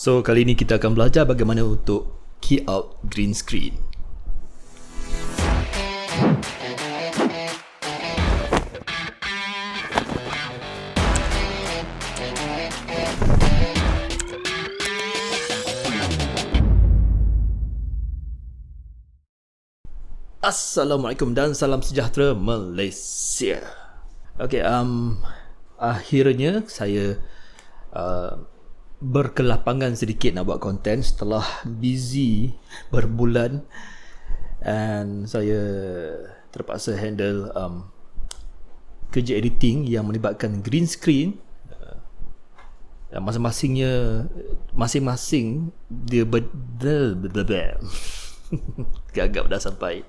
So kali ini kita akan belajar bagaimana untuk key out green screen. Assalamualaikum dan salam sejahtera Malaysia. Okay, akhirnya saya berkelapangan sedikit nak buat konten setelah busy berbulan, and saya terpaksa handle kerja editing yang melibatkan green screen. Masing-masing dia gagap dah sampai.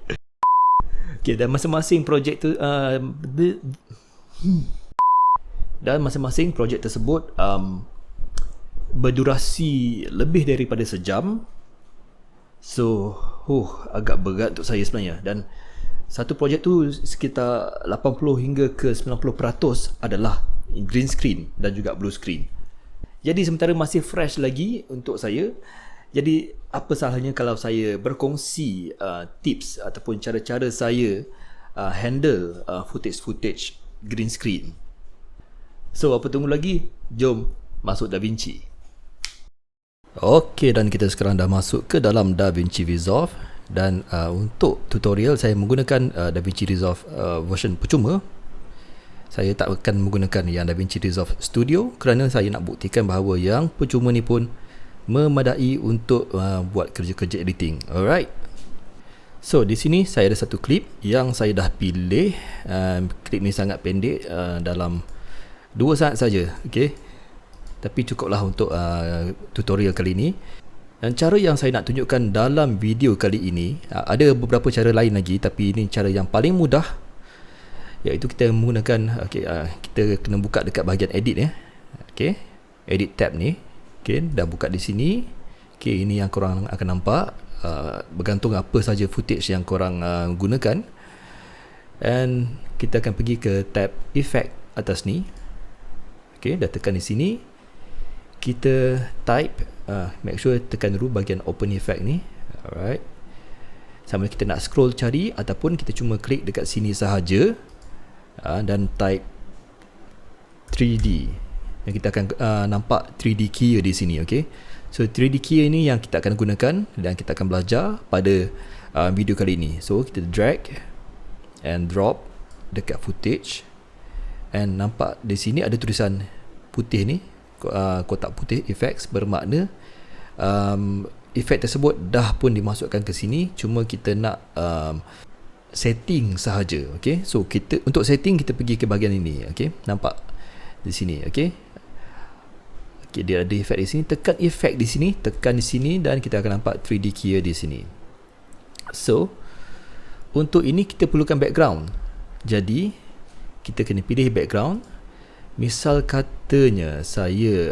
Okay, dan masing-masing projek tu tersebut berdurasi lebih daripada sejam. So agak berat untuk saya sebenarnya. Dan satu projek tu sekitar 80 hingga ke 90% adalah green screen dan juga blue screen. Jadi sementara masih fresh lagi untuk saya, jadi apa salahnya kalau saya berkongsi tips ataupun cara-cara saya handle footage green screen. So apa tunggu lagi? Jom masuk DaVinci. Okey, dan kita sekarang dah masuk ke dalam DaVinci Resolve. Dan untuk tutorial saya menggunakan DaVinci Resolve version percuma. Saya tak akan menggunakan yang DaVinci Resolve Studio kerana saya nak buktikan bahawa yang percuma ni pun memadai untuk buat kerja-kerja editing. Alright. So di sini saya ada satu klip yang saya dah pilih. Klip ni sangat pendek, dalam 2 saat saja. Okay, tapi cukuplah untuk tutorial kali ini. Dan cara yang saya nak tunjukkan dalam video kali ini, ada beberapa cara lain lagi, tapi ini cara yang paling mudah, iaitu kita menggunakan kita kena buka dekat bahagian edit ya. Okay, edit tab ni. Okay, dah buka di sini. Okay, ini yang korang akan nampak, bergantung apa saja footage yang korang gunakan. And kita akan pergi ke tab effect atas ni. Okay, dah tekan di sini. Kita type, make sure tekan dulu bahagian open effect ni. Alright. Sama kita nak scroll cari ataupun kita cuma klik dekat sini sahaja, dan type 3D. Dan kita akan nampak 3D keyer di sini. Okay, so 3D keyer ini yang kita akan gunakan dan kita akan belajar pada video kali ini. So kita drag and drop dekat footage, and nampak di sini ada tulisan putih ni, kotak putih effects, bermakna efek tersebut dah pun dimasukkan ke sini, cuma kita nak setting sahaja. Okay, so kita untuk setting kita pergi ke bahagian ini. Okay, nampak di sini. Okay, dia ada efek di sini, tekan efek di sini, tekan di sini, dan kita akan nampak 3D keyer di sini. So untuk ini kita perlukan background, jadi kita kena pilih background. Misal katanya saya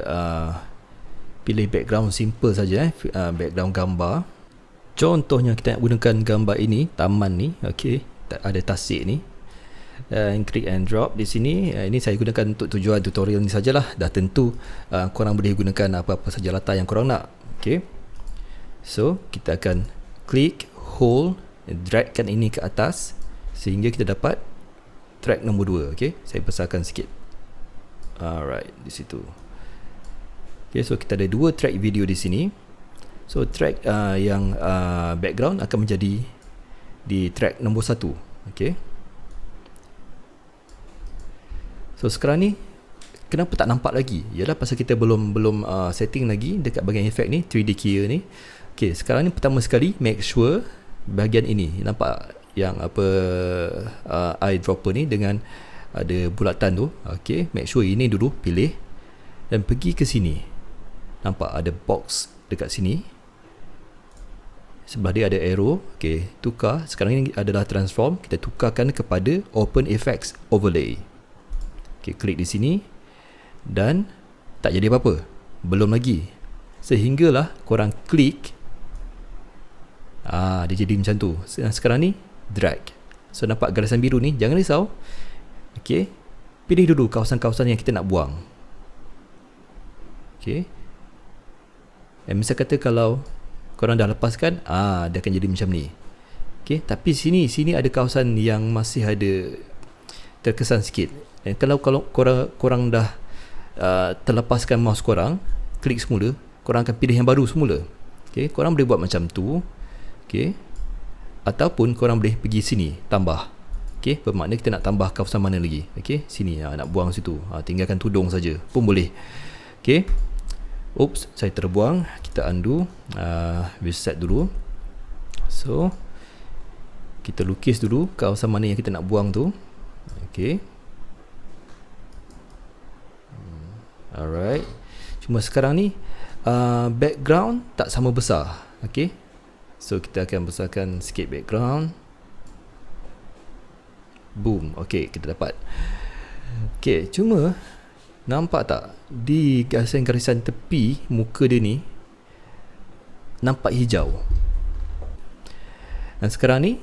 pilih background simple saja, background gambar. Contohnya kita nak gunakan gambar ini, taman ni. Okay, ada tasik ni, dan click and drop di sini. Ini saya gunakan untuk tujuan tutorial ni sajalah. Dah tentu korang boleh gunakan apa-apa saja latar yang korang nak. Okay, so kita akan klik, hold, dragkan ini ke atas sehingga kita dapat track nombor 2. Okay, saya besarkan sikit. Alright, di situ. Okay, so kita ada 2 track video di sini. So track yang background akan menjadi di track nombor 1. Okay, so sekarang ni kenapa tak nampak lagi? Ialah pasal kita belum setting lagi dekat bahagian efek ni, 3D keyer ni. Okay, sekarang ni pertama sekali make sure bahagian ini nampak yang eyedropper ni dengan ada bulatan tu. Okay, make sure ini dulu pilih dan pergi ke sini. Nampak ada box dekat sini, sebelah dia ada arrow. Okay, tukar. Sekarang ini adalah transform. Kita tukarkan kepada open effects overlay. Okay, klik di sini dan tak jadi apa-apa, belum lagi, sehinggalah korang klik, dia jadi macam tu. Sekarang ni drag. So nampak garisan biru ni, jangan risau. Okay, pilih dulu kawasan-kawasan yang kita nak buang. Okay, Misal kata kalau korang dah lepaskan, dia akan jadi macam ni. Okay, tapi sini ada kawasan yang masih ada terkesan sikit. Dan kalau korang dah terlepaskan mouse korang, klik semula, korang akan pilih yang baru semula. Okay, korang boleh buat macam tu. Okay, ataupun korang boleh pergi sini, tambah. Okay, bermakna kita nak tambah kawasan mana lagi. Okay, sini, nak buang situ, tinggalkan tudung saja pun boleh. Okay, oops, saya terbuang. Kita undo, reset dulu. So kita lukis dulu kawasan mana yang kita nak buang tu. Okay, alright. Cuma sekarang ni background tak sama besar. Okay, so kita akan besarkan sikit background. Boom. Okay, kita dapat. Okay, cuma nampak tak di garisan-garisan tepi muka dia ni nampak hijau. Dan sekarang ni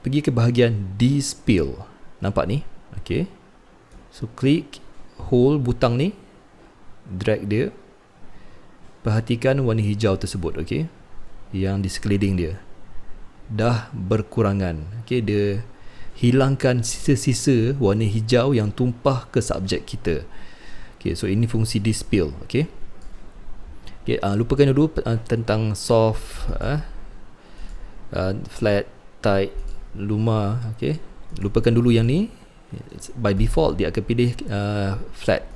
pergi ke bahagian Dispel. Nampak ni? Okay, so klik hold butang ni, drag dia. Perhatikan warna hijau tersebut. Okay, yang di sekeliling dia dah berkurangan. Okay, dia hilangkan sisa-sisa warna hijau yang tumpah ke subjek kita. Okay, so ini fungsi Dispel. Okay, lupakan dulu tentang soft, flat, tight, luma. Okay, lupakan dulu yang ni. By default dia akan pilih flat.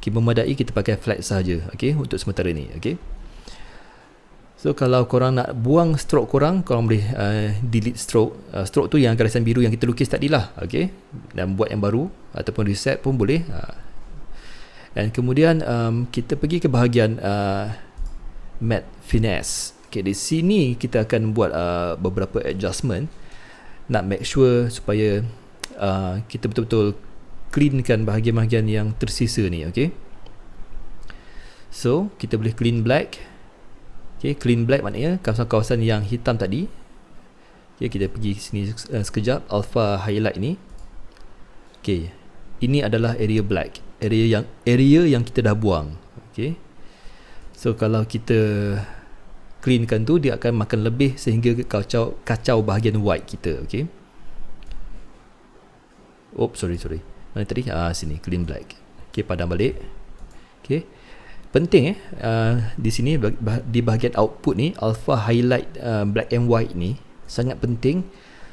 Okay, memadai kita pakai flat sahaja. Okay, untuk sementara ni. Okay, so kalau korang nak buang stroke korang boleh delete stroke. Stroke tu yang garisan biru yang kita lukis tadi lah. Okay, dan buat yang baru ataupun reset pun boleh. Dan kemudian kita pergi ke bahagian Matte Finesse. Okay, di sini kita akan buat beberapa adjustment. Nak make sure supaya kita betul-betul cleankan bahagian-bahagian yang tersisa ni. Okay, so kita boleh clean black. Okay, clean black maknanya kawasan-kawasan yang hitam tadi. Okay, kita pergi sini sekejap, alpha highlight ni. Okay, ini adalah area black, area yang kita dah buang. Okay, so kalau kita cleankan tu, dia akan makan lebih sehingga kacau bahagian white kita. Okay, sorry, mana tadi? Sini, clean black. Okay, padam balik. Okay, penting di sini di bahagian output ni, alpha highlight black and white ni sangat penting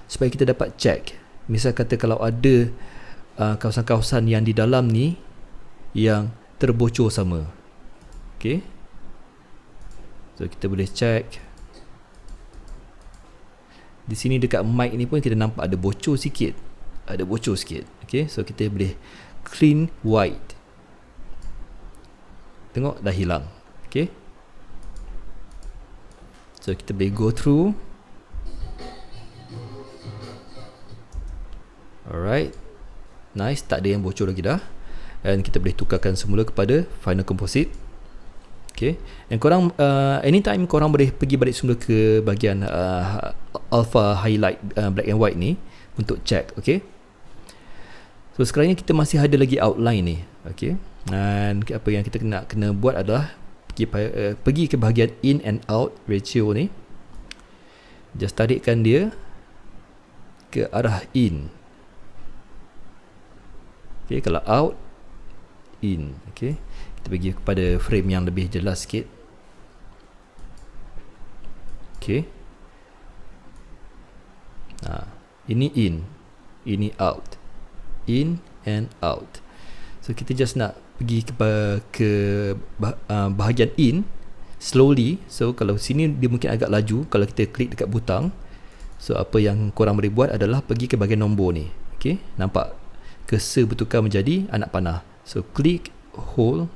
supaya kita dapat check. Misal kata kalau ada kawasan-kawasan yang di dalam ni yang terbocor sama. Okay, so kita boleh check. Di sini dekat mic ni pun kita nampak ada bocor sikit. Okay, so kita boleh clean white. Tengok dah hilang. Okay, so kita boleh go through. Alright, nice, tak ada yang bocor lagi dah. Dan kita boleh tukarkan semula kepada Final Composite. Okay, dan korang anytime korang boleh pergi balik semula ke bahagian alpha highlight black and white ni untuk check. Okay, so sekarang ni kita masih ada lagi outline ni. Okay, dan apa yang kita kena buat adalah pergi ke bahagian in and out ratio ni. Just tarikkan dia ke arah in. Okay, kalau out, in. Okay, kita pergi kepada frame yang lebih jelas sikit. Okay, ini in, ini out, in and out. So kita just nak pergi ke bahagian in slowly. So kalau sini dia mungkin agak laju kalau kita klik dekat butang. So apa yang korang boleh buat adalah pergi ke bahagian nombor ni. Okay, nampak cursor bertukar menjadi anak panah. So klik, hold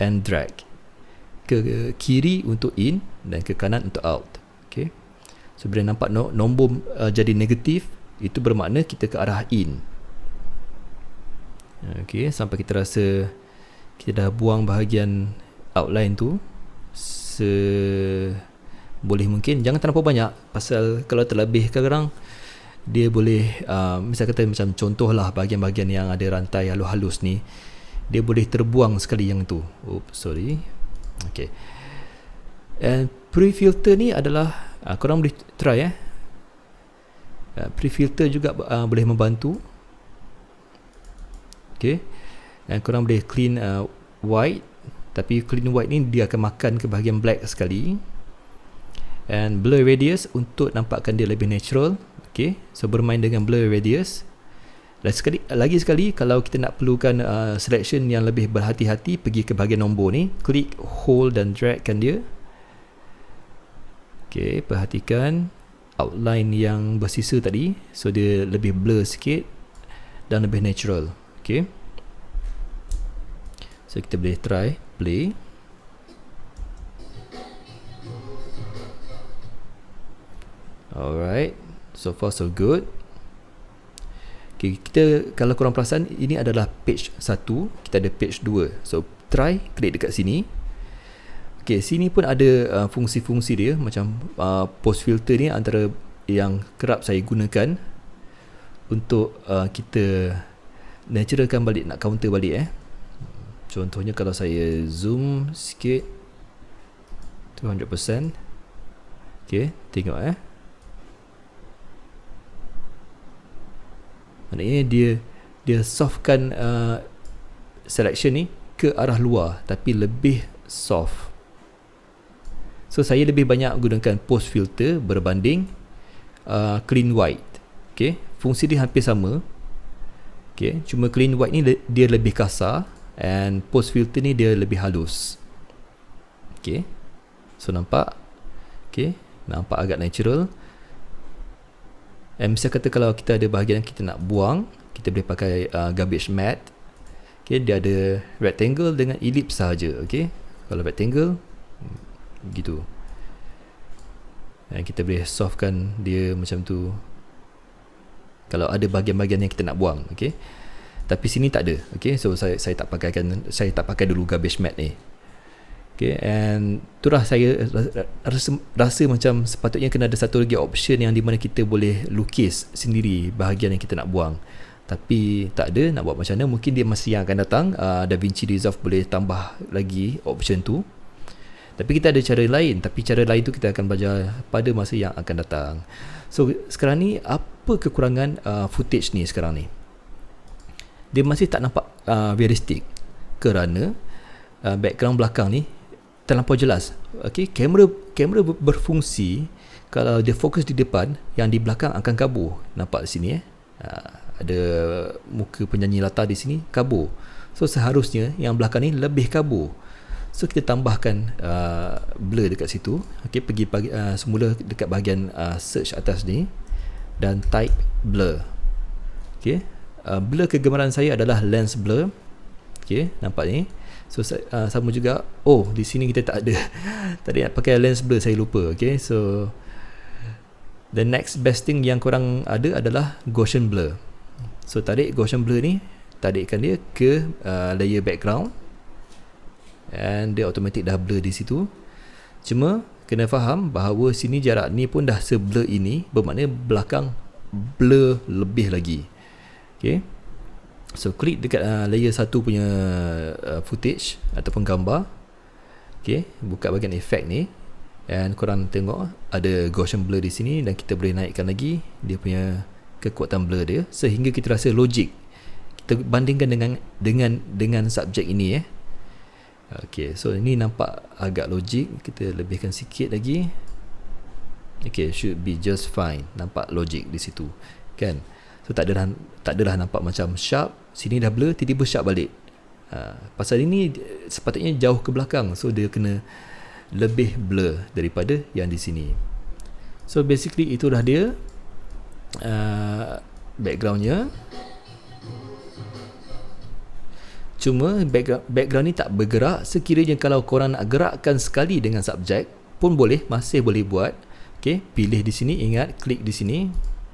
and drag ke kiri untuk in dan ke kanan untuk out. Okay, so bila nampak nombor jadi negatif, itu bermakna kita ke arah in. Okay, sampai kita rasa kita dah buang bahagian outline tu boleh mungkin. Jangan terlalu banyak, pasal kalau terlebih kadang dia boleh misal kata macam contohlah bahagian-bahagian yang ada rantai halus-halus ni, dia boleh terbuang sekali yang tu. Oops, sorry. Okay, And pre-filter ni adalah korang boleh try pre-filter juga boleh membantu. Okay, dan korang boleh clean white, tapi clean white ni dia akan makan ke bahagian black sekali. And blur radius untuk nampakkan dia lebih natural. Okay, so bermain dengan blur radius. Lagi sekali kalau kita nak perlukan selection yang lebih berhati-hati, pergi ke bahagian nombor ni, klik, hold dan dragkan dia. Okay, perhatikan outline yang bersisa tadi, so dia lebih blur sikit dan lebih natural. Okay, so kita boleh try play. Alright, so far so good. Okay, kita, kalau korang perasan, ini adalah page 1, kita ada page 2. So try klik dekat sini. Okay, sini pun ada fungsi-fungsi dia, macam post filter ni antara yang kerap saya gunakan untuk kita naturalkan balik, nak counter balik. Contohnya kalau saya zoom sikit 200%. Okay, tengok maknanya dia softkan selection ni ke arah luar, tapi lebih soft. So saya lebih banyak gunakan post filter berbanding clean white. Okay, fungsi dia hampir sama. Okay, cuma clean white ni dia lebih kasar, and post filter ni dia lebih halus. Okay, so nampak? Okay, nampak agak natural. Misal kata kalau kita ada bahagian yang kita nak buang, kita boleh pakai garbage mat. Okay, dia ada rectangle dengan ellipse sahaja. Okay, kalau rectangle gitu, dan kita boleh softkan dia macam tu kalau ada bahagian-bahagian yang kita nak buang. Okay, tapi sini tak ada. Okay, so saya tak pakai dulu garbage mat ni. Okay, and itulah saya rasa macam sepatutnya kena ada satu lagi option yang di mana kita boleh lukis sendiri bahagian yang kita nak buang. Tapi tak ada, nak buat macam mana? Mungkin dia masih yang akan datang. DaVinci Resolve boleh tambah lagi option tu. Tapi kita ada cara lain, tapi cara lain tu kita akan belajar pada masa yang akan datang. So sekarang ni apa kekurangan footage ni sekarang ni? Dia masih tak nampak realistik kerana background belakang ni terlampau jelas. Okay, kamera berfungsi kalau dia fokus di depan, yang di belakang akan kabur. Nampak di sini ada muka penyanyi latar di sini, kabur. So seharusnya yang belakang ni lebih kabur. So kita tambahkan blur dekat situ. Okay, pergi semula dekat bahagian search atas ni dan type blur. Okay, blur kegemaran saya adalah lens blur. Okay, nampak ni. So sama juga. Oh, di sini kita tak ada. Tadi nak pakai lens blur, saya lupa. Okay, so the next best thing yang korang ada adalah Gaussian blur. So tarik Gaussian blur ni, tarikkan dia ke layer background, and dia automatic dah blur di situ. Cuma kena faham bahawa sini jarak ni pun dah se-blur ini, bermakna belakang blur lebih lagi. Okay, so klik dekat layer 1 punya footage ataupun gambar. Okay, buka bahagian efek ni, dan korang tengok ada Gaussian blur di sini, dan kita boleh naikkan lagi dia punya kekuatan blur dia sehingga kita rasa logik. Kita bandingkan dengan subjek ini. Okay, so ini nampak agak logik. Kita lebihkan sikit lagi. Okay, should be just fine. Nampak logik di situ, kan? So tak adalah nampak macam sharp, sini dah blur, tiba-tiba sharp balik. Pasal ini sepatutnya jauh ke belakang, so dia kena lebih blur daripada yang di sini. So basically itulah dia backgroundnya. Cuma background ni tak bergerak. Sekiranya kalau korang nak gerakkan sekali dengan subjek pun boleh, masih boleh buat. Okay, pilih di sini, ingat klik di sini,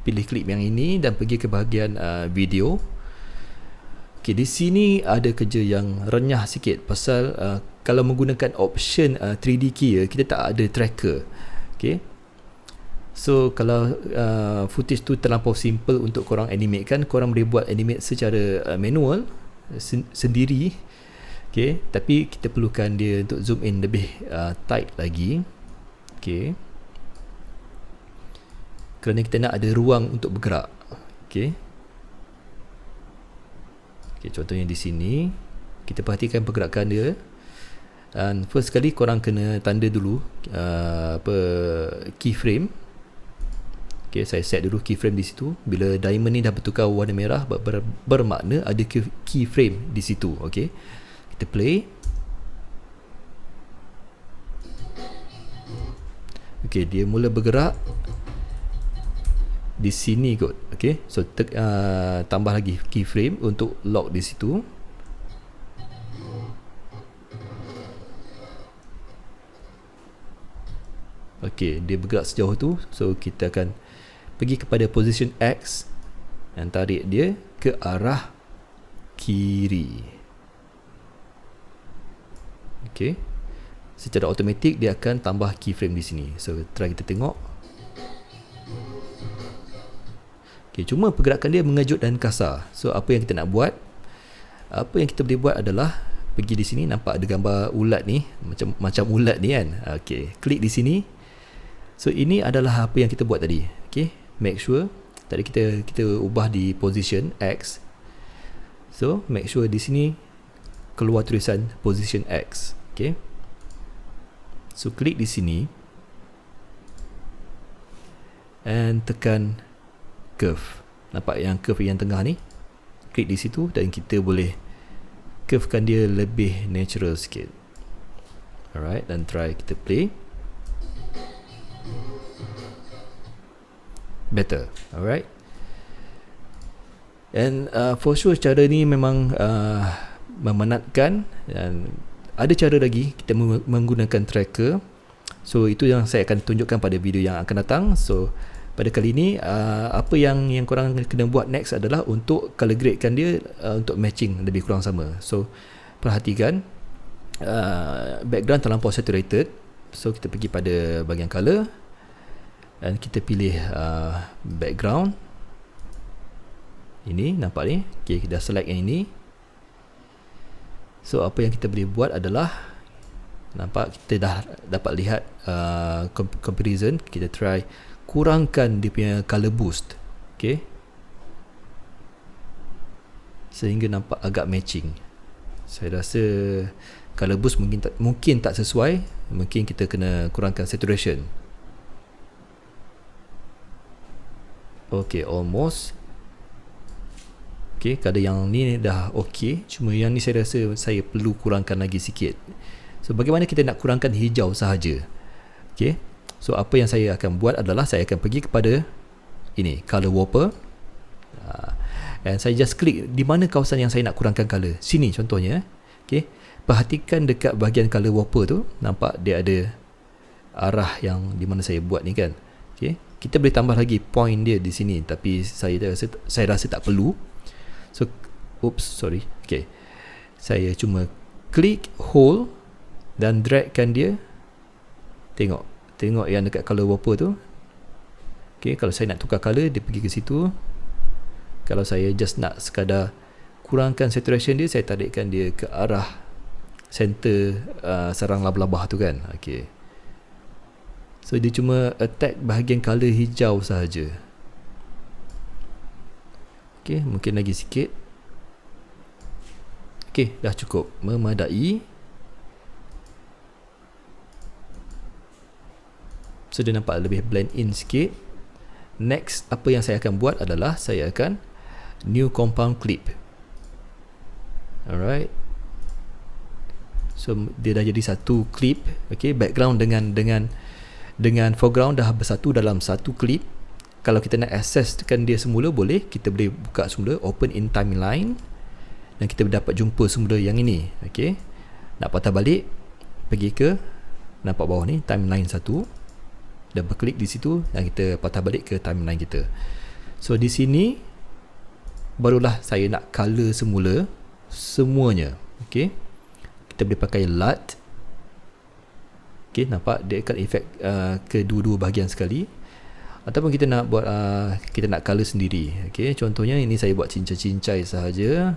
pilih klip yang ini dan pergi ke bahagian video. Okay, di sini ada kerja yang renyah sikit pasal kalau menggunakan option 3D key, kita tak ada tracker. Okay, so kalau footage tu terlampau simple untuk korang animate kan, korang boleh buat animate secara manual sendiri. Okay, tapi kita perlukan dia untuk zoom in lebih tight lagi. Okay, kerana kita nak ada ruang untuk bergerak. Okay, contohnya di sini kita perhatikan pergerakan dia. Dan first sekali korang kena tanda dulu keyframe. Okay, saya set dulu keyframe di situ. Bila diamond ni dah bertukar warna merah, bermakna ada keyframe di situ. Okay, kita play. Okay, dia mula bergerak di sini kot. Okay, so tambah lagi keyframe untuk lock di situ. Okay, dia bergerak sejauh tu. So kita akan pergi kepada position X dan tarik dia ke arah kiri. Okay, secara automatik dia akan tambah keyframe di sini. So try kita tengok. Okay, cuma pergerakan dia mengejut dan kasar. So apa yang kita nak buat, apa yang kita boleh buat adalah pergi di sini, nampak ada gambar ulat ni, macam ulat ni kan. Okay, klik di sini. So ini adalah apa yang kita buat tadi. Okay, make sure tadi kita ubah di position X. So make sure di sini keluar tulisan position X. Okay, so klik di sini and tekan curve. Nampak yang curve yang tengah ni? Klik di situ dan kita boleh curvekan dia lebih natural sikit. Alright, dan try kita play. Better. Alright, and for sure cara ni memang memenatkan. Dan ada cara lagi kita menggunakan tracker. So itu yang saya akan tunjukkan pada video yang akan datang. So pada kali ini apa yang korang kena buat next adalah untuk color gradekan dia untuk matching lebih kurang sama. So perhatikan background terlampau saturated. So kita pergi pada bahagian color dan kita pilih background ini, nampak ni. Okay, kita dah select yang ini. So apa yang kita boleh buat adalah, nampak kita dah dapat lihat comparison. Kita try kurangkan dia punya color boost. Okay, sehingga nampak agak matching. Saya rasa color boost mungkin tak sesuai. Mungkin kita kena kurangkan saturation. Okay, almost. Okay, kadar yang ni dah okay. Cuma yang ni saya rasa saya perlu kurangkan lagi sikit. So bagaimana kita nak kurangkan hijau sahaja? Okay, so apa yang saya akan buat adalah saya akan pergi kepada ini, color whopper. Dan saya just klik di mana kawasan yang saya nak kurangkan color. Sini contohnya. Okay, perhatikan dekat bahagian color whopper tu, nampak dia ada arah yang di mana saya buat ni kan. Okay, kita boleh tambah lagi point dia di sini, tapi saya rasa tak perlu. So sorry. Okay, saya cuma klik hold dan dragkan dia. Tengok yang dekat color whopper tu. Okay, kalau saya nak tukar color, dia pergi ke situ. Kalau saya just nak sekadar kurangkan saturation dia, saya tarikkan dia ke arah center sarang labah-labah tu kan. Okay, so dia cuma attack bahagian color hijau sahaja. Okay, mungkin lagi sikit. Okay, dah cukup memadai. So dia nampak lebih blend in sikit. Next, apa yang saya akan buat adalah saya akan new compound clip. Alright, so dia dah jadi satu clip. Okay, background dengan foreground dah bersatu dalam satu clip. Kalau kita nak accesskan dia semula, boleh. Kita boleh buka semula, open in timeline, dan kita dapat jumpa semula yang ini. Okay, nak patah balik, pergi ke, nampak bawah ni, timeline 1, dan berklik di situ dan kita patah balik ke timeline kita. So di sini barulah saya nak color semula semuanya. Okay, kita boleh pakai LUT. Okay, nampak dia akan efek ke dua-dua bahagian sekali. Ataupun kita nak buat kita nak color sendiri. Okay, contohnya ini saya buat cincai-cincai sahaja.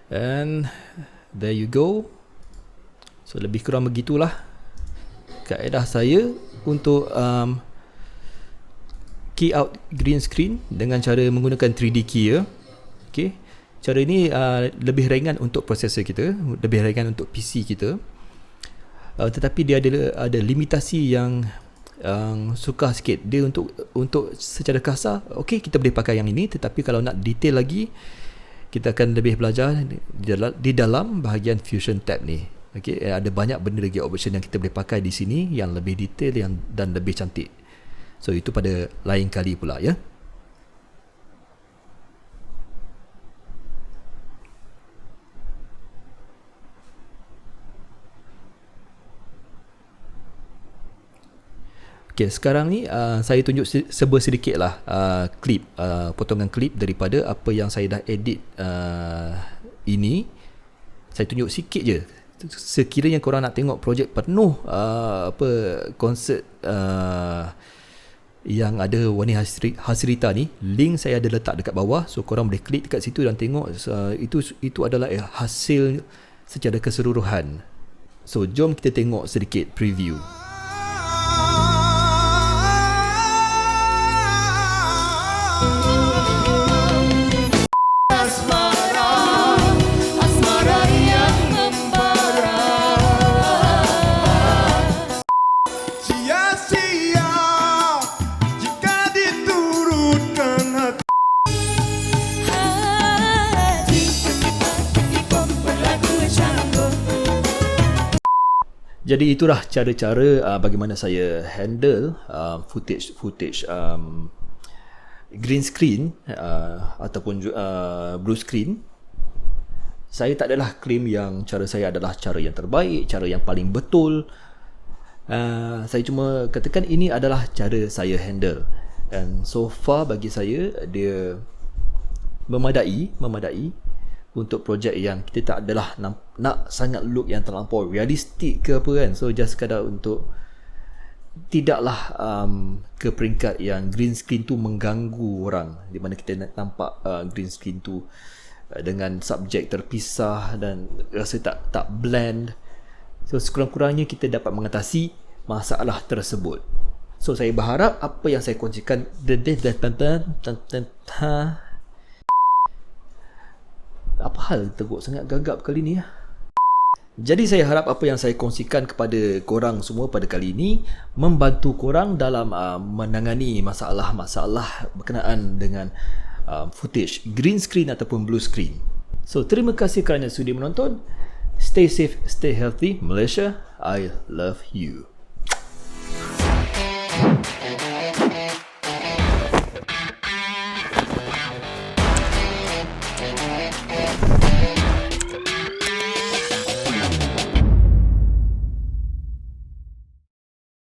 And there you go. So lebih kurang begitulah kaedah saya untuk key out green screen dengan cara menggunakan 3D key ya. Okay. Cara ini lebih ringan untuk prosesor kita, lebih ringan untuk PC kita. Tetapi dia ada limitasi yang sukar sikit. Dia untuk secara kasar, okey kita boleh pakai yang ini, tetapi kalau nak detail lagi, kita akan lebih belajar di dalam bahagian Fusion tab ni. Okey, ada banyak benda lagi option yang kita boleh pakai di sini yang lebih detail dan lebih cantik. So itu pada lain kali pula ya. Okay, sekarang ni saya tunjuk sedikit lah klip, potongan klip daripada apa yang saya dah edit ini. Saya tunjuk sikit je. Sekiranya korang nak tengok projek penuh konsert yang ada Wani Hasrita ni, link saya ada letak dekat bawah, so korang boleh klik dekat situ dan tengok. Itu adalah hasil secara keseluruhan. So jom kita tengok sedikit preview. Jadi itulah cara-cara bagaimana saya handle footage green screen ataupun blue screen. Saya tak adalah claim yang cara saya adalah cara yang terbaik, cara yang paling betul. Saya cuma katakan ini adalah cara saya handle. And so far bagi saya dia memadai untuk projek yang kita tak adalah nak sangat look yang terlampau realistik ke apa kan. So just sekadar untuk tidaklah ke peringkat yang green screen tu mengganggu orang, di mana kita nak nampak green screen tu dengan subjek terpisah dan rasa tak blend. So sekurang-kurangnya kita dapat mengatasi masalah tersebut. So saya berharap apa yang saya kongsikan apa hal teruk sangat gagap kali ni ya. Jadi saya harap apa yang saya kongsikan kepada korang semua pada kali ini membantu korang dalam menangani masalah-masalah berkenaan dengan footage green screen ataupun blue screen. So terima kasih kerana sudi menonton. Stay safe, stay healthy, Malaysia. I love you.